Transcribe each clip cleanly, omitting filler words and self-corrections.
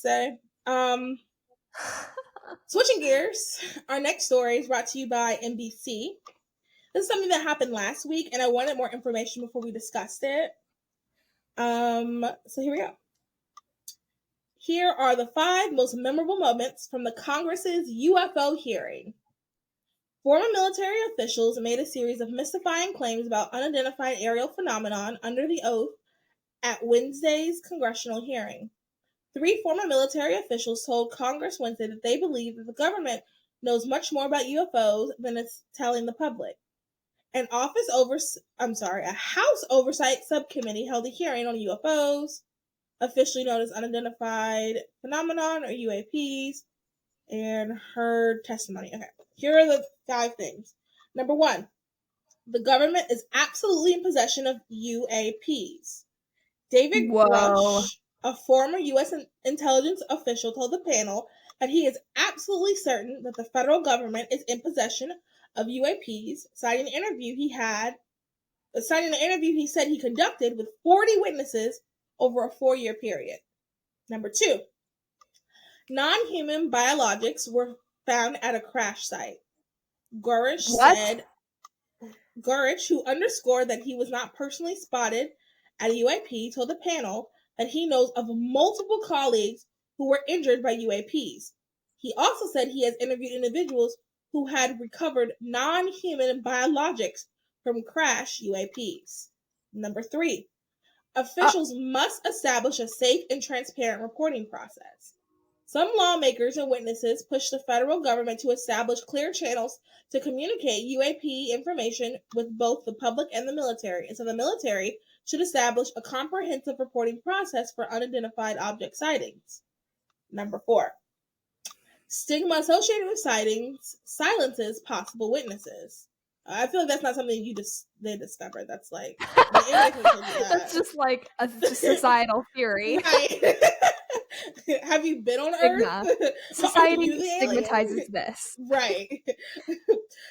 say. Switching gears, our next story is brought to you by NBC. This is something that happened last week, and I wanted more information before we discussed it. So here we go. Here are the 5 most memorable moments from the Congress's UFO hearing. Former military officials made a series of mystifying claims about unidentified aerial phenomenon under the oath at Wednesday's congressional hearing. 3 former military officials told Congress Wednesday that they believe that the government knows much more about UFOs than it's telling the public. A House Oversight Subcommittee held a hearing on UFOs, officially known as unidentified phenomenon or UAPs, and heard testimony. Okay, here are the 5 things. Number 1, the government is absolutely in possession of UAPs. David Grush, a former U.S. intelligence official, told the panel that he is absolutely certain that the federal government is in possession of UAPs, citing an interview he said he conducted with 40 witnesses over a 4-year period. Number 2, non-human biologics were found at a crash site. Gurish, who underscored that he was not personally spotted at a UAP, told the panel that he knows of multiple colleagues who were injured by UAPs. He also said he has interviewed individuals who had recovered non-human biologics from crash UAPs. Number 3, officials must establish a safe and transparent reporting process. Some lawmakers and witnesses pushed the federal government to establish clear channels to communicate UAP information with both the public and the military, and so the military should establish a comprehensive reporting process for unidentified object sightings. Number 4, stigma associated with sightings silences possible witnesses. I feel like that's not something they discovered. That's like that's just like a societal theory. Right. Have you been on Earth? Society stigmatizes this. Right.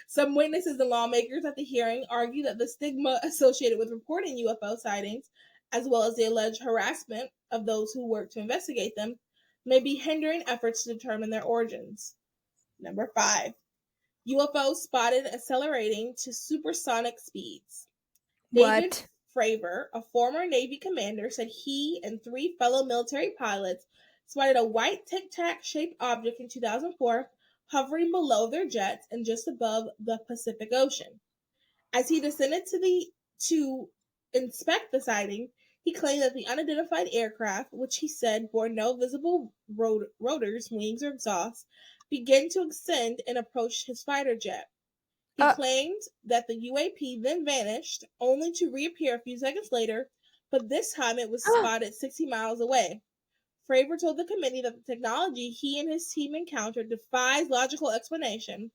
Some witnesses and lawmakers at the hearing argue that the stigma associated with reporting UFO sightings, as well as the alleged harassment of those who work to investigate them, may be hindering efforts to determine their origins. Number 5, UFOs spotted accelerating to supersonic speeds. David Fravor, a former Navy commander, said he and 3 fellow military pilots spotted a white tic-tac shaped object in 2004 hovering below their jets and just above the Pacific Ocean. As he descended to inspect the sighting, he claimed that the unidentified aircraft, which he said bore no visible rotors, wings, or exhaust, began to ascend and approach his fighter jet. He claimed that the UAP then vanished, only to reappear a few seconds later, but this time it was spotted 60 miles away. Fravor told the committee that the technology he and his team encountered defies logical explanation.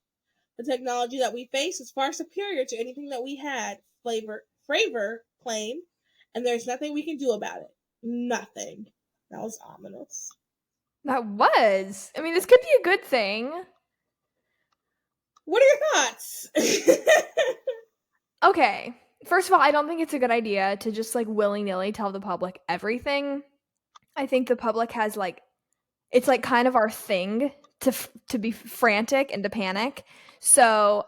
The technology that we face is far superior to anything that we had, Fravor claimed, and there's nothing we can do about it. Nothing. That was ominous. That was. I mean, this could be a good thing. What are your thoughts? Okay. First of all, I don't think it's a good idea to just like willy-nilly tell the public everything. I think the public has like, it's like kind of our thing to be frantic and to panic. So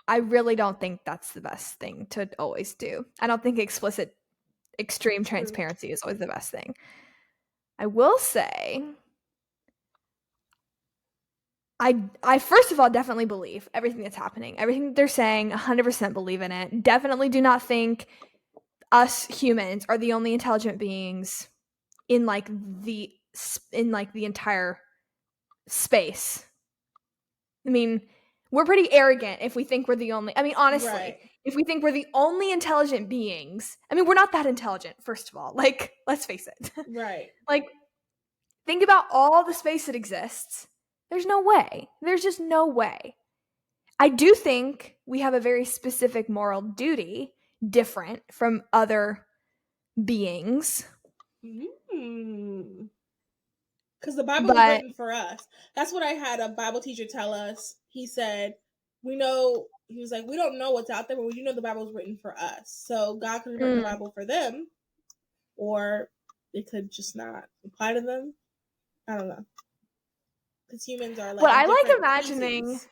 I really don't think that's the best thing to always do. I don't think explicit, extreme transparency is always the best thing. I will say, I first of all definitely believe everything that's happening. Everything they're saying, 100% believe in it. Definitely do not think us humans are the only intelligent beings in the entire space. I mean, we're pretty arrogant if we think we're the only. I mean, honestly, right. If we think we're the only intelligent beings, I mean, we're not that intelligent, first of all. Like, let's face it. Right. Like, think about all the space that exists. There's no way. There's just no way. I do think we have a very specific moral duty, different from other beings. Because the Bible was written for us. That's what I had a Bible teacher tell us. He said, he was like, we don't know what's out there, but we do know the Bible was written for us. So God could have written the Bible for them, or it could just not apply to them. I don't know. Because humans are like What a I like different imagining. species.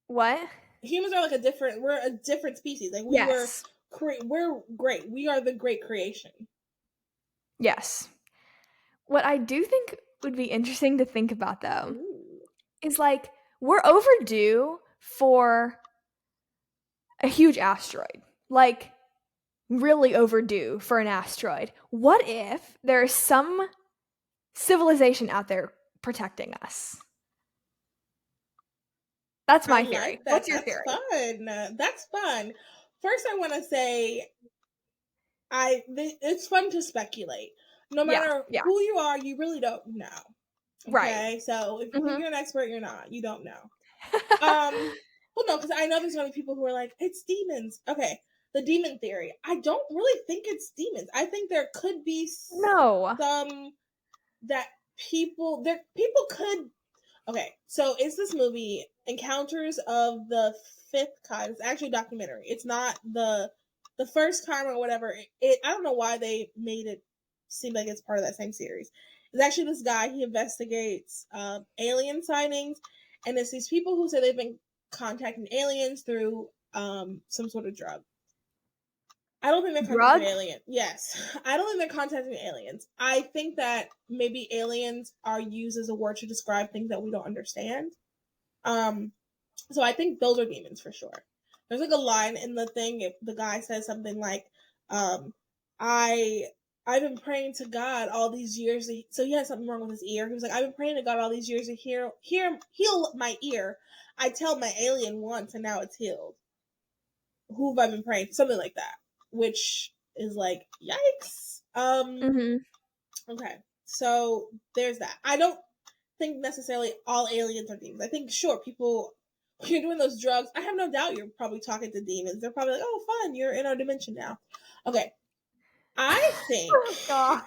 What? Humans are like we're a different species. Like Yes. we're great. We are the great creation. Yes. What I do think would be interesting to think about, though, Ooh. is like we're overdue for a huge asteroid. Like, really overdue for an asteroid. What if there's some civilization out there protecting us? That's I my theory. like that. What's your That's theory? fun. That's fun. First, I want to say it's fun to speculate. No Yeah. matter Yeah. who you are, you really don't know. Right. Okay, so if you think Mhm. you're an expert, you're not. You don't know. Well, no, because I know there's gonna be people who are like, it's demons. Okay, the demon theory. I don't really think it's demons. I think there could be No. some that people could. Okay, so it's this movie Encounters of the Fifth Kind. It's actually a documentary. It's not the first kind or whatever. I don't know why they made it seem like it's part of that same series. It's actually this guy. He investigates alien sightings, and it's these people who say they've been contacting aliens through some sort of drug. I don't think they're contacting Drug? aliens. Yes, I don't think they're contacting aliens. I think that maybe aliens are used as a word to describe things that we don't understand. Um, so I think those are demons for sure. There's like a line in the thing if the guy says something like, um, "I I've been praying to God all these years." So he had something wrong with his ear. He was like, "I've been praying to God all these years to heal my ear. I tell my alien once, and now it's healed. Who have I been praying?" Something like that, which is like, yikes. Mhm. Okay, so there's that. I don't think necessarily all aliens are demons. I think sure people when you're doing those drugs, I have no doubt you're probably talking to demons. They're probably like, "Oh, fun, you're in our dimension now." Okay, I think. Oh god.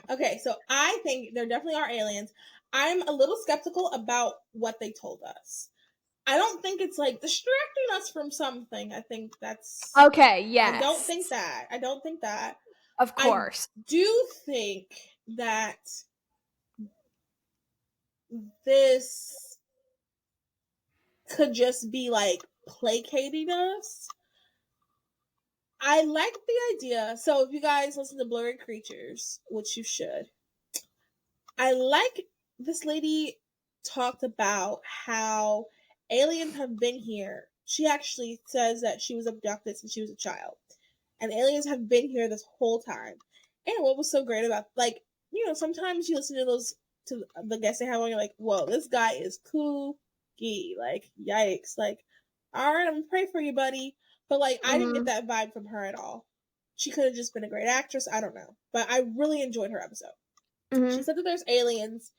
Okay, so I think there definitely are aliens. I'm a little skeptical about what they told us. I don't think it's like distracting us from something. I think that's. Okay, I don't yes. think that. I don't think that. Of I course. do think that this could just be like placating us. I like the idea. So if you guys listen to Blurry Creatures, which you should, I like this lady talked about how aliens have been here. She actually says that she was abducted since she was a child. And aliens have been here this whole time. And what was so great about sometimes you listen to those to the guests they have on, you're like, whoa, this guy is kooky. Like, yikes. Like, all right, I'm gonna pray for you, buddy. But like I didn't get Mhm. that vibe from her at all. She could have just been a great actress. I don't know. But I really enjoyed her episode. She Mhm. said that there's aliens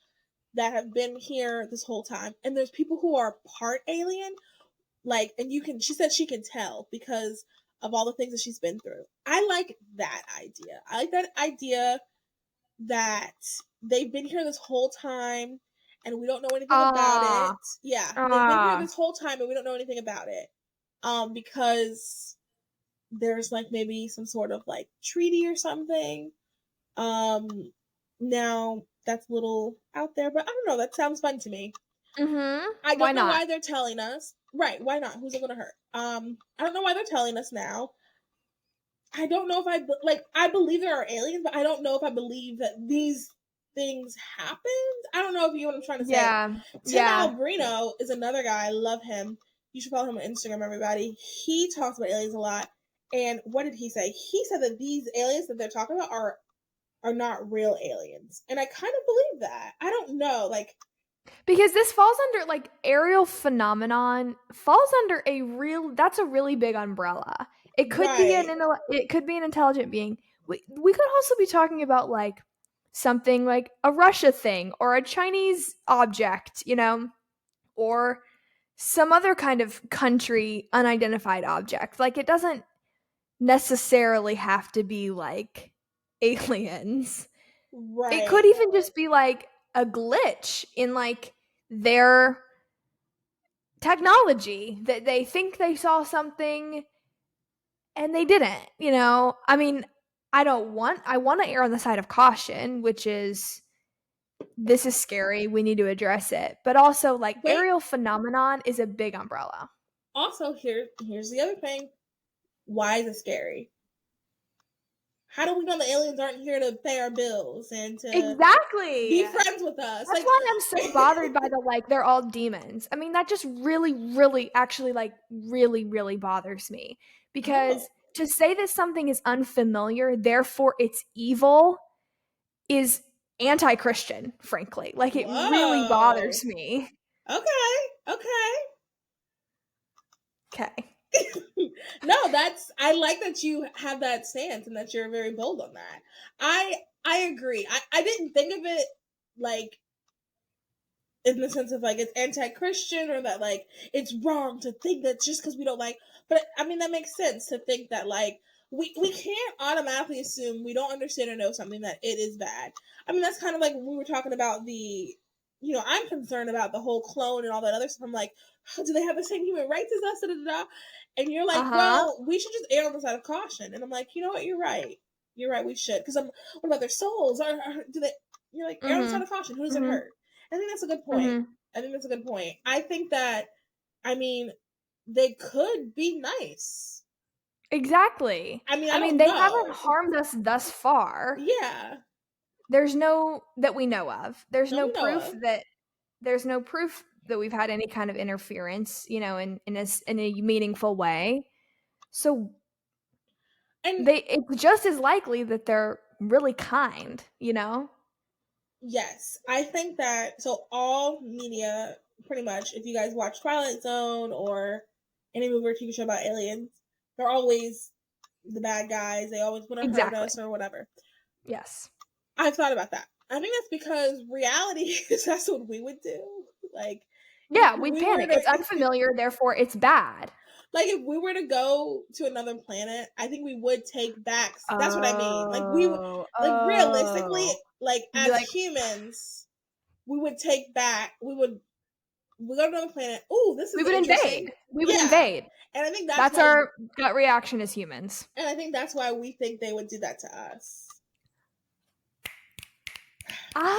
that have been here this whole time, and there's people who are part alien, like, and she said she can tell because of all the things that she's been through. I like that idea. I like that idea that they've been here this whole time and we don't know anything about it. Ah. Yeah, they've been here Ah. this whole time and we don't know anything about it. Because there's like maybe some sort of like treaty or something. Now that's a little out there, but I don't know. That sounds fun to me. Mhm. I Why don't know not? why they're telling us. Right, why not? Who's it gonna hurt? I don't know why they're telling us now. I don't know if I believe there are aliens, but I don't know if I believe that these things happened. I don't know if you know what I'm trying to say. Yeah. Tim Yeah. Albrino is another guy. I love him. You should follow him on Instagram, everybody. He talks about aliens a lot. And what did he say? He said that these aliens that they're talking about are not real aliens. And I kind of believe that. I don't know. Like, Because this falls under like aerial phenomenon falls under that's a really big umbrella. It could be right. it could be an intelligent being. We could also be talking about like something like a Russia thing or a Chinese object, or some other kind of country unidentified object. Like it doesn't necessarily have to be like aliens. It could Right. even just be like a glitch in like their technology that they think they saw something and they didn't. I mean, I want to err on the side of caution, which is this is scary, we need to address it. But also, like, Wait, aerial phenomenon is a big umbrella. also here's the other thing. Why is it scary? How do we know the aliens aren't here to pay our bills and to Exactly. be friends with us? That's why I'm so bothered by the, like, they're all demons. I mean, that just really, really, actually, like, really, really bothers me. Because to say that something is unfamiliar, therefore it's evil, is anti-Christian, frankly. Like, it really Whoa. bothers me. Okay. Okay. No, I like that you have that stance and that you're very bold on that. I agree. I didn't think of it like in the sense of like it's anti-Christian or that like it's wrong to think that just because we don't like, but I mean that makes sense to think that like we can't automatically assume we don't understand or know something that it is bad. I mean that's kind of like when we were talking about the, I'm concerned about the whole clone and all that other stuff. I'm like, oh, do they have the same human rights as us? Da, da, da. And you're like, Uh-huh. well, we should just err on the side of caution. And I'm like, you know what, you're right. You're right, we should. Because what about their souls? Or do they? You're like, err on the side of caution. Who does it hurt? I think that's a good point. I think that, I mean, they could be nice. Exactly. I mean, I I mean, don't they know. haven't harmed us thus far. Yeah. There's no that we know of. No, we know of. There's no proof that we've had any kind of interference, in a meaningful way. So And it's just as likely that they're really kind, yes, I think that, so all media, pretty much, if you guys watch Twilight Zone or any movie or TV show about aliens, they're always the bad guys. They always want to hurt Exactly. us or whatever. Yes. I've thought about that. I think that's because reality is that's what we would do. Like, Yeah, we'd panic. It's unfamiliar, therefore it's bad. Like if we were to go to another planet, I think we would take back. That's what I mean. Like realistically, like You'd be as like, humans, we would take back. We go to another planet. Oh, this is we would interesting. invade. We would invade. And I think that's why, our gut reaction as humans. And I think that's why we think they would do that to us. I'm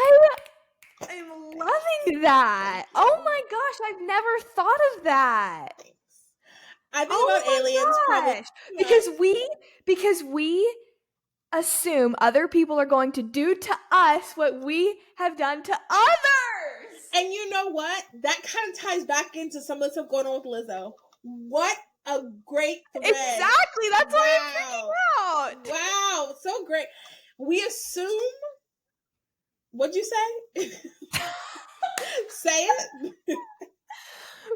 loving that. Oh my gosh, I've never thought of that. Thanks. I think about aliens probably because we assume other people are going to do to us what we have done to others. And you know what? That kind of ties back into some of the stuff going on with Lizzo. What a great thread. Exactly. That's what I'm freaking out. Wow. So great. We assume. What'd you say? Say it.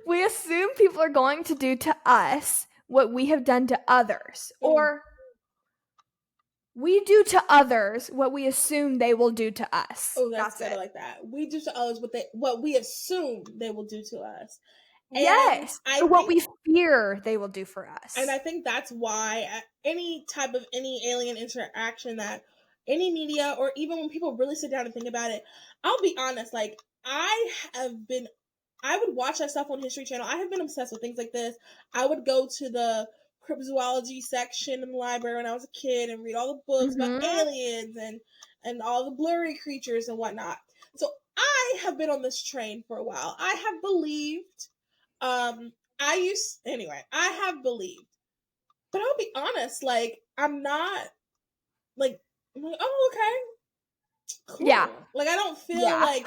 We assume people are going to do to us what we have done to others. Or we do to others what we assume they will do to us. Oh, that's good. I like that. We do to others what we assume they will do to us. And yes. What we fear they will do for us. And I think that's why any alien interaction that any media, or even when people really sit down and think about it, I'll be honest, like I would watch that stuff on History Channel. I have been obsessed with things like this. I would go to the cryptozoology section in the library when I was a kid and read all the books about aliens and all the blurry creatures and whatnot. So I have been on this train for a while. I have believed. I have believed. But I'll be honest, like, I'm not, like, oh, okay. Cool. Yeah. Like, I don't feel like,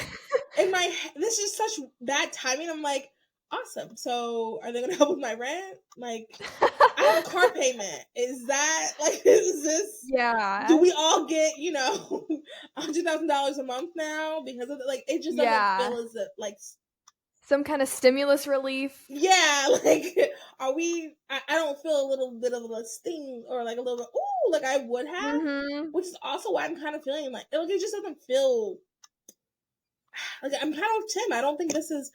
this is such bad timing. I'm like, awesome. So, are they going to help with my rent? Like, I have a car payment. Is that, like, is this, do we all get, $100,000 a month now? Because of like, it just doesn't feel as if, like, some kind of stimulus relief. Yeah, like, are we, I don't feel a little bit of a sting or like a little bit, ooh, like I would have, which is also why I'm kind of feeling like, it just doesn't feel, like, I'm kind of with Tim. I don't think this is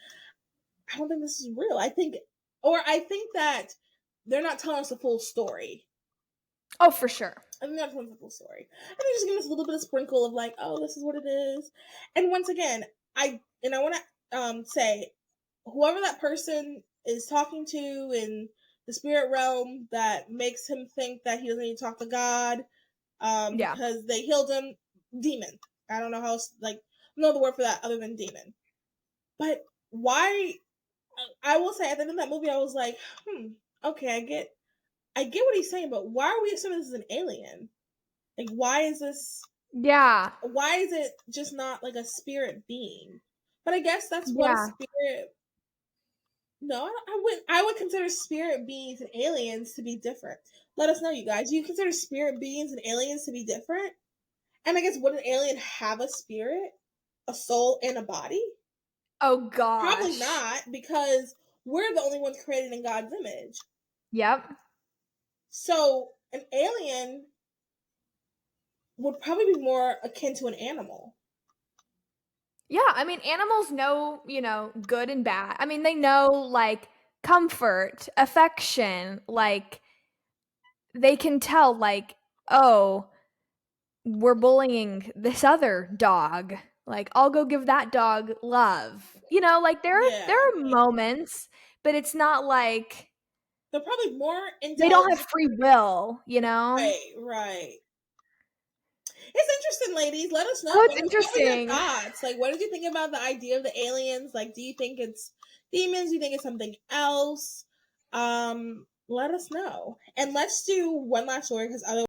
real. I think that they're not telling us the full story. Oh, for sure. I think they're not telling us the full story. I think just giving us a little bit of sprinkle of like, oh, this is what it is. And once again, I want to say, whoever that person is talking to in the spirit realm that makes him think that he doesn't need to talk to God, because they healed him, demon. I don't know how else, like, no other word for that other than demon. But why? I will say at the end of that movie, I was like, okay, I get what he's saying, but why are we assuming this is an alien? Like, why is this? Yeah. Why is it just not like a spirit being? But I guess that's what a Yeah. spirit. No, I would consider spirit beings and aliens to be different. Let us know, you guys. Do you consider spirit beings and aliens to be different? And I guess would an alien have a spirit, a soul, and a body? Oh Probably gosh. not, because we're the only ones created in God's image. Yep. So an alien would probably be more akin to an animal. Yeah, I mean, animals know, good and bad. I mean, they know like comfort, affection, like they can tell like, oh, we're bullying this other dog. Like, I'll go give that dog love. Like there Yeah. are moments, but it's not like They're probably more they don't have intelligent. free will. Right, right. It's interesting, ladies. Let us know. Oh, it's What were your interesting. thoughts? Like, what did you think about the idea of the aliens? Like, do you think it's demons? Do you think it's something else? Let us know. And let's do one last story because otherwise